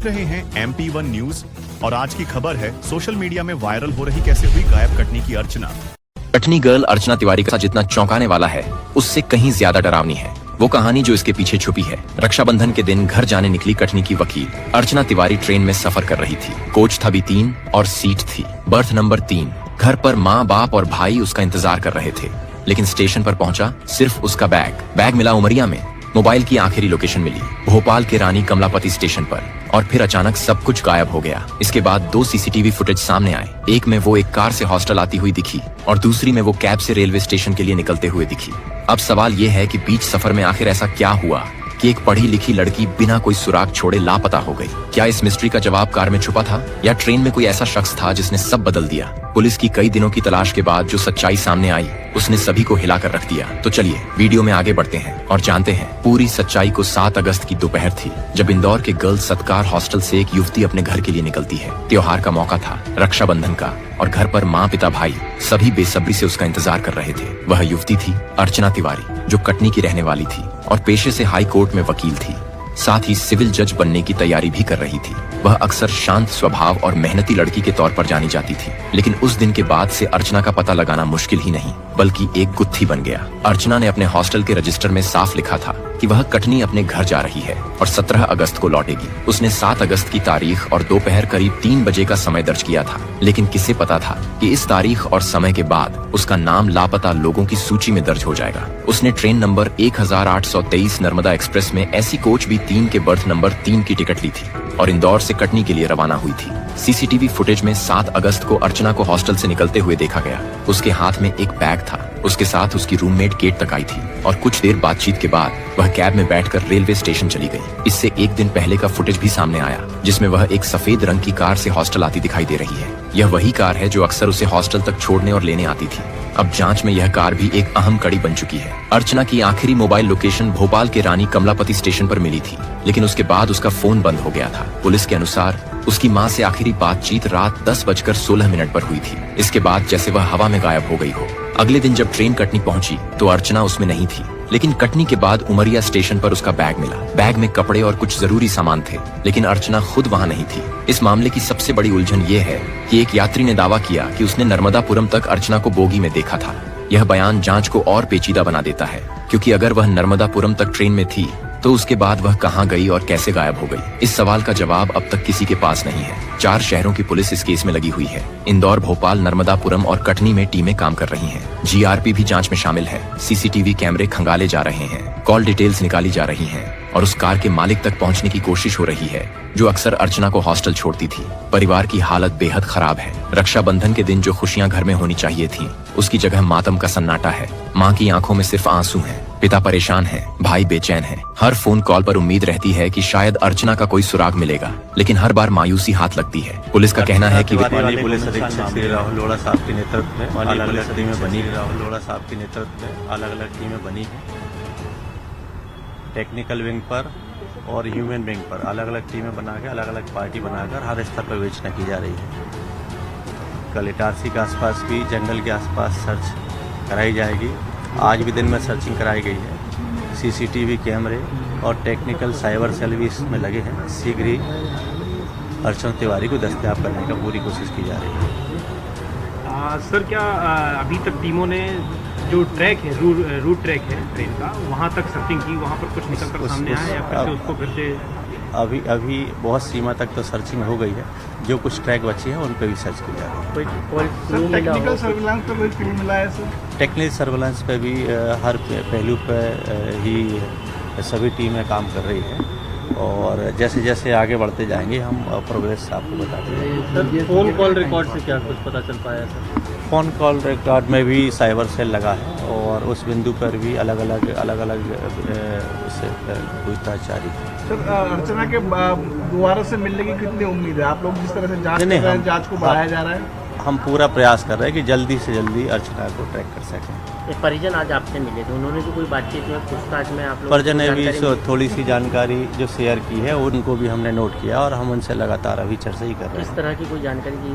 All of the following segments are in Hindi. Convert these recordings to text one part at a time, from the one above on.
देख रहे हैं MP1 न्यूज और आज की खबर है सोशल मीडिया में वायरल हो रही कैसे हुई गायब कटनी की अर्चना। कटनी गर्ल अर्चना तिवारी का जितना चौंकाने वाला है उससे कहीं ज्यादा डरावनी है वो कहानी जो इसके पीछे छुपी है। रक्षाबंधन के दिन घर जाने निकली कटनी की वकील अर्चना तिवारी ट्रेन में सफर कर रही थी। कोच था भी 3 और सीट थी बर्थ नंबर 3। घर पर माँ बाप और भाई उसका इंतजार कर रहे थे, लेकिन स्टेशन पर पहुंचा सिर्फ उसका बैग मिला उमरिया में। मोबाइल की आखिरी लोकेशन मिली भोपाल के रानी कमलापति स्टेशन पर, और फिर अचानक सब कुछ गायब हो गया। इसके बाद 2 सीसीटीवी फुटेज सामने आए। एक में वो एक कार से हॉस्टल आती हुई दिखी और दूसरी में वो कैब से रेलवे स्टेशन के लिए निकलते हुए दिखी। अब सवाल ये है कि बीच सफर में आखिर ऐसा क्या हुआ कि एक पढ़ी लिखी लड़की बिना कोई सुराग छोड़े लापता हो गई। क्या इस मिस्ट्री का जवाब कार में छुपा था या ट्रेन में कोई ऐसा शख्स था जिसने सब बदल दिया? पुलिस की कई दिनों की तलाश के बाद जो सच्चाई सामने आई उसने सभी को हिलाकर रख दिया। तो चलिए वीडियो में आगे बढ़ते हैं और जानते हैं पूरी सच्चाई को। 7 अगस्त की दोपहर थी जब इंदौर के गर्ल्स सत्कार हॉस्टल से एक युवती अपने घर के लिए निकलती है। त्योहार का मौका था, रक्षाबंधन का, और घर पर माँ पिता भाई सभी बेसब्री से उसका इंतजार कर रहे थे। वह युवती थी अर्चना तिवारी, जो कटनी की रहने वाली थी और पेशे से हाई कोर्ट में वकील थी। साथ ही सिविल जज बनने की तैयारी भी कर रही थी। वह अक्सर शांत स्वभाव और मेहनती लड़की के तौर पर जानी जाती थी, लेकिन उस दिन के बाद से अर्चना का पता लगाना मुश्किल ही नहीं बल्कि एक गुत्थी बन गया। अर्चना ने अपने हॉस्टल के रजिस्टर में साफ लिखा था कि वह कटनी अपने घर जा रही है और 17 अगस्त को लौटेगी। उसने 7 अगस्त की तारीख और दोपहर करीब 3 बजे का समय दर्ज किया था, लेकिन किसे पता था कि इस तारीख और समय के बाद उसका नाम लापता लोगों की सूची में दर्ज हो जाएगा। उसने ट्रेन नंबर 1823 नर्मदा एक्सप्रेस में ऐसी कोच भी 3 के बर्थ नंबर 3 की टिकट ली थी और इंदौर से कटनी के लिए रवाना हुई थी। सीसीटीवी फुटेज में 7 अगस्त को अर्चना को हॉस्टल से निकलते हुए देखा गया। उसके हाथ में एक बैग था। उसके साथ उसकी रूममेट केट तक आई थी और कुछ देर बातचीत के बाद वह कैब में बैठकर रेलवे स्टेशन चली गई। इससे एक दिन पहले का फुटेज भी सामने आया जिसमें वह एक सफेद रंग की कार से हॉस्टल आती दिखाई दे रही है। यह वही कार है जो अक्सर उसे हॉस्टल तक छोड़ने और लेने आती थी। अब जांच में यह कार भी एक अहम कड़ी बन चुकी है। अर्चना की आखिरी मोबाइल लोकेशन भोपाल के रानी कमलापति स्टेशन पर मिली थी, लेकिन उसके बाद उसका फोन बंद हो गया था। पुलिस के अनुसार उसकी मां से आखिरी बातचीत रात 10:16 पर हुई थी। इसके बाद जैसे वह हवा में गायब हो गई हो। अगले दिन जब ट्रेन कटनी पहुंची तो अर्चना उसमें नहीं थी, लेकिन कटनी के बाद उमरिया स्टेशन पर उसका बैग मिला। बैग में कपड़े और कुछ जरूरी सामान थे, लेकिन अर्चना खुद वहां नहीं थी। इस मामले की सबसे बड़ी उलझन ये है कि एक यात्री ने दावा किया कि उसने नर्मदापुरम तक अर्चना को बोगी में देखा था। यह बयान जांच को और पेचीदा बना देता है, क्योंकि अगर वह नर्मदापुरम तक ट्रेन में थी तो उसके बाद वह कहां गई और कैसे गायब हो गई? इस सवाल का जवाब अब तक किसी के पास नहीं है। 4 शहरों की पुलिस इस केस में लगी हुई है। इंदौर, भोपाल, नर्मदापुरम और कटनी में टीमें काम कर रही हैं। जीआरपी भी जांच में शामिल है। सीसीटीवी कैमरे खंगाले जा रहे हैं, कॉल डिटेल्स निकाली जा रही हैं और उस कार के मालिक तक पहुंचने की कोशिश हो रही है जो अक्सर अर्चना को हॉस्टल छोड़ती थी। परिवार की हालत बेहद खराब है। रक्षाबंधन के दिन जो खुशियां घर में होनी चाहिए थी उसकी जगह मातम का सन्नाटा है। माँ की आंखों में सिर्फ आंसू हैं, पिता परेशान है, भाई बेचैन है। हर फोन कॉल पर उम्मीद रहती है कि शायद अर्चना का कोई सुराग मिलेगा, लेकिन हर बार मायूसी हाथ लगती है। पुलिस का कहना है कि पुलिस अधीक्षक श्री राहुल लोढ़ा साहब के नेतृत्व में अलग अलग टीमें बनी है। राहुल लोढ़ा साहब के नेतृत्व में अलग अलग टीमें बनी है। टेक्निकल विंग पर और ह्यूमन विंग पर अलग अलग टीमें बना के अलग अलग पार्टी बनाकर हर स्तर पर विवेचना की जा रही है। कल इटारसी के आसपास भी, जंगल के आसपास सर्च कराई जाएगी। आज भी दिन में सर्चिंग कराई गई है। सीसीटीवी कैमरे और टेक्निकल साइबर सेल भी इसमें लगे हैं। शीघ्र ही अर्चना तिवारी को दस्तयाब करने का पूरी कोशिश की जा रही है। सर, क्या अभी तक टीमों ने जो ट्रैक है, रूट ट्रैक है ट्रेन का, वहाँ तक सर्चिंग की, वहाँ पर कुछ निकल कर सामने आया या फिर से अभी बहुत सीमा तक तो सर्चिंग हो गई है। जो कुछ ट्रैक बची है उन पे भी सर्च की जा रही है। टेक्निकल सर्विलांस पर कोई क्लू मिला है सर? टेक्निकल सर्विलांस पे भी हर पहलू पे ही सभी टीमें काम कर रही है और जैसे जैसे आगे बढ़ते जाएंगे हम प्रोग्रेस आपको बताते हैं। फोन कॉल रिकॉर्ड से क्या कुछ पता चल पाया सर? फ़ोन कॉल रिकॉर्ड में भी साइबर सेल लगा है और उस बिंदु पर भी अलग अलग पूछताछ जारी है। सर, अर्चना के दोबारा से मिलने की कितनी उम्मीद है? आप लोग जिस तरह से जांच को बढ़ाया जा रहा है, हम पूरा प्रयास कर रहे हैं कि जल्दी से जल्दी अर्चना को ट्रैक कर सकें। परिजन आज आपसे मिले थे, उन्होंने भी कोई बातचीत में पूछताछ में आप लोग परिजन ने भी थोड़ी सी जानकारी जो शेयर की है उनको भी हमने नोट किया और हम उनसे लगातार अभी चर्चा ही कर रहे हैं। इस तरह की कोई जानकारी की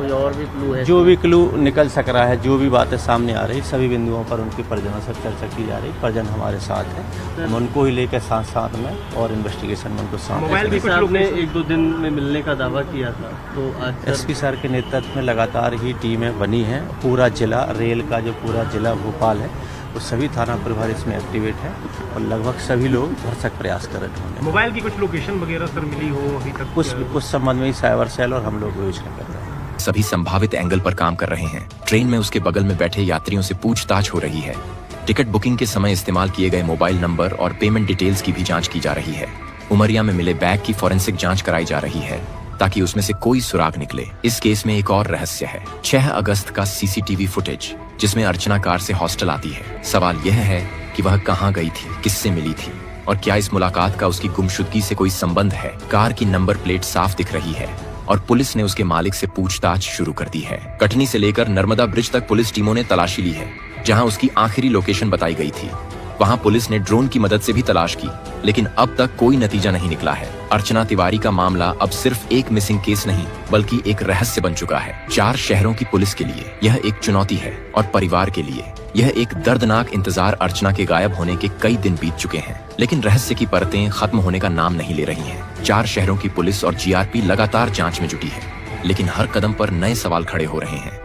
कोई और भी क्लू है? जो भी क्लू निकल सक रहा है, जो भी बातें सामने आ रही, सभी बिंदुओं पर उनके परिजनों से चर्चा की जा रही। परिजन हमारे साथ है, हम उनको ही लेकर साथ साथ में और इन्वेस्टिगेशन में उनको साथ मोबाइल भी कुछ लोग ने 1-2 दिन में मिलने का दावा किया था, तो आज एसपी सर के नेतृत्व में लगातार ही टीमें बनी हैं। पूरा जिला, रेल का जो पूरा जिला भोपाल है, वो सभी थाना प्रभारी इसमें एक्टिवेट है और लगभग सभी लोग भरसक प्रयास कर रहे हैं। मोबाइल की कुछ लोकेशन वगैरह सर मिली हो अभी तक? कुछ संबंध में ही साइबर सेल और हम लोग विवेचना कर रहे हैं। सभी संभावित एंगल पर काम कर रहे हैं। ट्रेन में उसके बगल में बैठे यात्रियों से पूछताछ हो रही है। टिकट बुकिंग के समय इस्तेमाल किए गए मोबाइल नंबर और पेमेंट डिटेल्स की भी जांच की जा रही है। उमरिया में मिले बैग की फॉरेंसिक जांच कराई जा रही है ताकि उसमें से कोई सुराग निकले। इस केस में एक और रहस्य है, 6 अगस्त का सीसीटीवी फुटेज जिसमें अर्चना कार से हॉस्टल आती है। सवाल यह है कि वह कहां गई थी, किससे मिली थी और क्या इस मुलाकात का उसकी गुमशुदगी से कोई संबंध है। कार की नंबर प्लेट साफ दिख रही है और पुलिस ने उसके मालिक से पूछताछ शुरू कर दी है। कटनी से लेकर नर्मदा ब्रिज तक पुलिस टीमों ने तलाशी ली है। जहां उसकी आखिरी लोकेशन बताई गई थी, वहां पुलिस ने ड्रोन की मदद से भी तलाश की, लेकिन अब तक कोई नतीजा नहीं निकला है। अर्चना तिवारी का मामला अब सिर्फ एक मिसिंग केस नहीं बल्कि एक रहस्य बन चुका है। 4 शहरों की पुलिस के लिए यह एक चुनौती है और परिवार के लिए यह एक दर्दनाक इंतजार। अर्चना के गायब होने के कई दिन बीत चुके हैं, लेकिन रहस्य की परतें खत्म होने का नाम नहीं ले रही हैं। 4 शहरों की पुलिस और जीआरपी लगातार जांच में जुटी है, लेकिन हर कदम पर नए सवाल खड़े हो रहे हैं।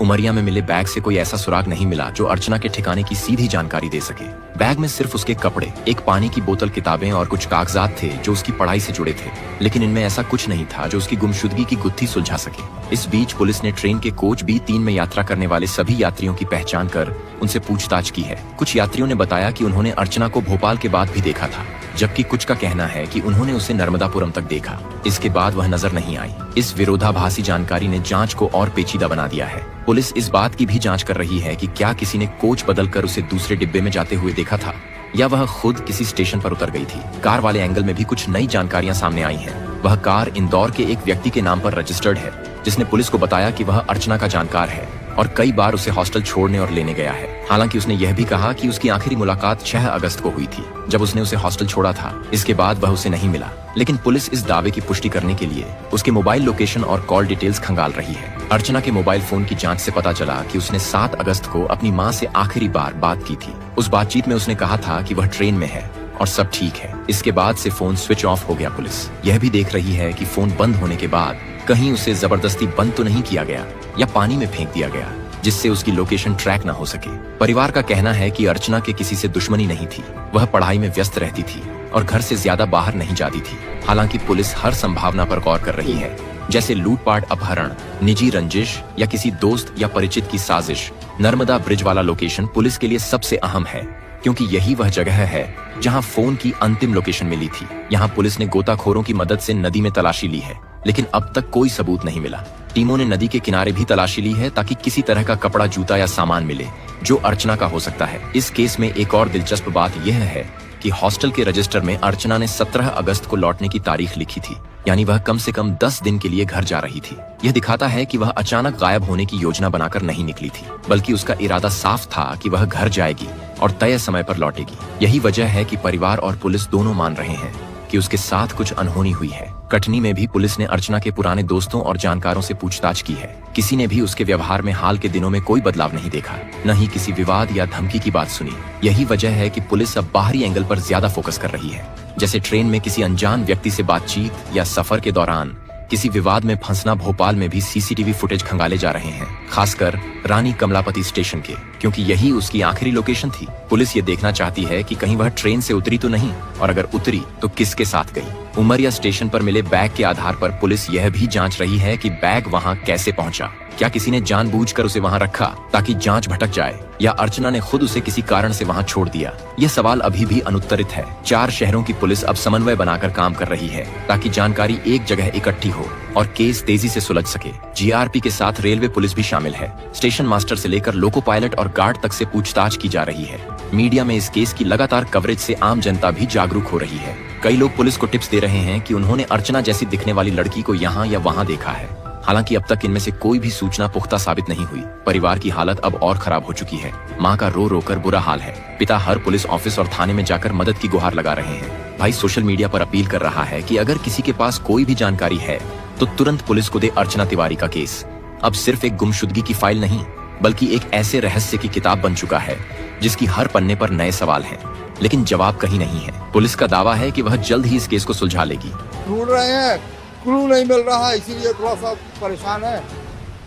उमरिया में मिले बैग से कोई ऐसा सुराग नहीं मिला जो अर्चना के ठिकाने की सीधी जानकारी दे सके। बैग में सिर्फ उसके कपड़े, एक पानी की बोतल, किताबें और कुछ कागजात थे जो उसकी पढ़ाई से जुड़े थे, लेकिन इनमें ऐसा कुछ नहीं था जो उसकी गुमशुदगी की गुत्थी सुलझा सके। इस बीच पुलिस ने ट्रेन के कोच B3 में यात्रा करने वाले सभी यात्रियों की पहचान कर उनसे पूछताछ की है। कुछ यात्रियों ने बताया कि उन्होंने अर्चना को भोपाल के बाद भी देखा था, जबकि कुछ का कहना है कि उन्होंने उसे नर्मदापुरम तक देखा। इसके बाद वह नजर नहीं आई। इस विरोधाभासी जानकारी ने जांच को और पेचीदा बना दिया है। पुलिस इस बात की भी जांच कर रही है कि क्या किसी ने कोच बदलकर उसे दूसरे डिब्बे में जाते हुए देखा था या वह खुद किसी स्टेशन पर उतर गई थी। कार वाले एंगल में भी कुछ नई जानकारियां सामने आई हैं। वह कार इंदौर के एक व्यक्ति के नाम पर रजिस्टर्ड है, जिसने पुलिस को बताया कि वह अर्चना का जानकार है और कई बार उसे हॉस्टल छोड़ने और लेने गया है। हालांकि उसने यह भी कहा कि उसकी आखिरी मुलाकात 6 अगस्त को हुई थी, जब उसने उसे हॉस्टल छोड़ा था। इसके बाद वह उसे नहीं मिला, लेकिन पुलिस इस दावे की पुष्टि करने के लिए उसके मोबाइल लोकेशन और कॉल डिटेल्स खंगाल रही है। अर्चना के मोबाइल फोन की जांच से पता चला कि उसने 7 अगस्त को अपनी मां से आखिरी बार बात की थी। उस बातचीत में उसने कहा था कि वह ट्रेन में है और सब ठीक है। इसके बाद से फोन स्विच ऑफ हो गया। पुलिस यह भी देख रही है कि फोन बंद होने के बाद कहीं उसे जबरदस्ती बंद तो नहीं किया गया या पानी में फेंक दिया गया, जिससे उसकी लोकेशन ट्रैक न हो सके। परिवार का कहना है कि अर्चना के किसी से दुश्मनी नहीं थी, वह पढ़ाई में व्यस्त रहती थी और घर से ज्यादा बाहर नहीं जाती थी। हालांकि पुलिस हर संभावना पर गौर कर रही है, जैसे लूटपाट, अपहरण, निजी रंजिश या किसी दोस्त या परिचित की साजिश। नर्मदा ब्रिज वाला लोकेशन पुलिस के लिए सबसे अहम है, क्योंकि यही वह जगह है जहां फोन की अंतिम लोकेशन मिली थी। यहां पुलिस ने गोताखोरों की मदद से नदी में तलाशी ली है, लेकिन अब तक कोई सबूत नहीं मिला। टीमों ने नदी के किनारे भी तलाशी ली है ताकि किसी तरह का कपड़ा, जूता या सामान मिले जो अर्चना का हो सकता है। इस केस में एक और दिलचस्प बात यह है कि हॉस्टल के रजिस्टर में अर्चना ने 17 अगस्त को लौटने की तारीख लिखी थी, यानी वह कम से कम 10 दिन के लिए घर जा रही थी। यह दिखाता है कि वह अचानक गायब होने की योजना बनाकर नहीं निकली थी, बल्कि उसका इरादा साफ था कि वह घर जाएगी और तय समय पर लौटेगी। यही वजह है कि परिवार और पुलिस दोनों मान रहे हैं कि उसके साथ कुछ अनहोनी हुई है। कटनी में भी पुलिस ने अर्चना के पुराने दोस्तों और जानकारों से पूछताछ की है। किसी ने भी उसके व्यवहार में हाल के दिनों में कोई बदलाव नहीं देखा, न ही किसी विवाद या धमकी की बात सुनी। यही वजह है कि पुलिस अब बाहरी एंगल पर ज्यादा फोकस कर रही है, जैसे ट्रेन में किसी अनजान व्यक्ति से बातचीत या सफर के दौरान किसी विवाद में फंसना। भोपाल में भी सीसीटीवी फुटेज खंगाले जा रहे हैं, खासकर रानी कमलापति स्टेशन के, क्योंकि यही उसकी आखिरी लोकेशन थी। पुलिस ये देखना चाहती है कि कहीं वह ट्रेन से उतरी तो नहीं, और अगर उतरी तो किसके साथ गई। उमरिया स्टेशन पर मिले बैग के आधार पर पुलिस यह भी जांच रही है कि बैग वहां कैसे पहुंचा। क्या किसी ने जानबूझकर उसे वहां रखा ताकि जांच भटक जाए, या अर्चना ने खुद उसे किसी कारण से वहां छोड़ दिया? यह सवाल अभी भी अनुत्तरित है। 4 शहरों की पुलिस अब समन्वय बनाकर काम कर रही है ताकि जानकारी एक जगह इकट्ठी हो और केस तेजी से सुलझ सके। जीआरपी के साथ रेलवे पुलिस भी शामिल है। स्टेशन मास्टर से लेकर लोको पायलट और गार्ड तक से पूछताछ की जा रही है। मीडिया में इस केस की लगातार कवरेज से आम जनता भी जागरूक हो रही है। कई लोग पुलिस को टिप्स दे रहे हैं कि उन्होंने अर्चना जैसी दिखने वाली लड़की को यहाँ या वहाँ देखा है। हालांकि अब तक इनमें से कोई भी सूचना पुख्ता साबित नहीं हुई। परिवार की हालत अब और खराब हो चुकी है। मां का रो रो कर बुरा हाल है। पिता हर पुलिस ऑफिस और थाने में जाकर मदद की गुहार लगा रहे हैं। भाई सोशल मीडिया पर अपील कर रहा है कि अगर किसी के पास कोई भी जानकारी है तो तुरंत पुलिस को दे अर्चना तिवारी का केस। अब सिर्फ एक गुमशुदगी की फाइल नहीं, बल्कि एक ऐसे रहस्य की किताब बन चुका है जिसकी हर पन्ने पर नए सवाल हैं, लेकिन जवाब कहीं नहीं है। पुलिस का दावा है कि वह जल्द ही इस केस को सुलझा लेगी। ढूंढ रहे हैं, क्लू नहीं मिल रहा है, इसीलिए थोड़ा सा परेशान है,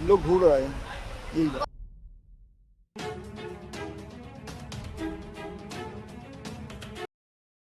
लोग ढूंढ रहे हैं। यही